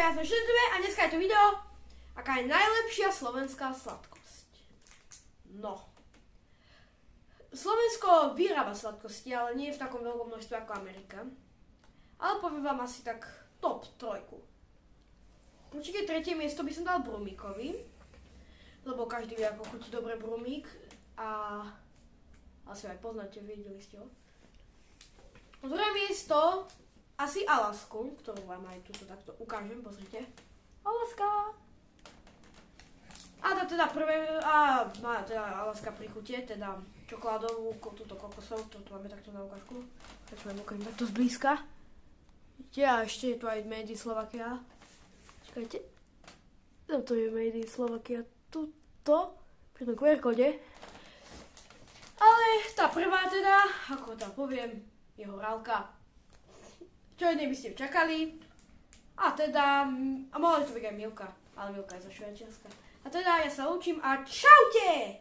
ja som Štendrube a dneska je to video, aká je najlepšia slovenská sladkosť. No. Slovensko vyrába sladkosti, ale nie v takom veľkom množstve ako Amerika. Ale poviem vám asi tak top 3. Určite tretie miesto by som dal Brumíkovi, lebo každý vie, ako chutí dobre Brumík a asi aj poznáte, videli ste ho. Druhé miesto asi Alasku, ktorú vám aj tuto takto ukážem, pozrite. Alaska! A teda prvé, má teda Alaska pri chutie, teda čokoládovú, túto kokosovú, ktorú tu máme takto na ukážku. Takže vám ukážem takto zblízka. Vidíte, a ešte je tu aj Made in Slovakia. Čakajte. Toto je Made in Slovakia, tuto, pri tom QR kóde. Ale tá prvá teda, ako tam poviem, je horálka. Čo jednej by ste čakali. A teda, a mohla to byť aj Milka, ale Milka je zo Švajčiarska. A teda ja sa učím a čaute!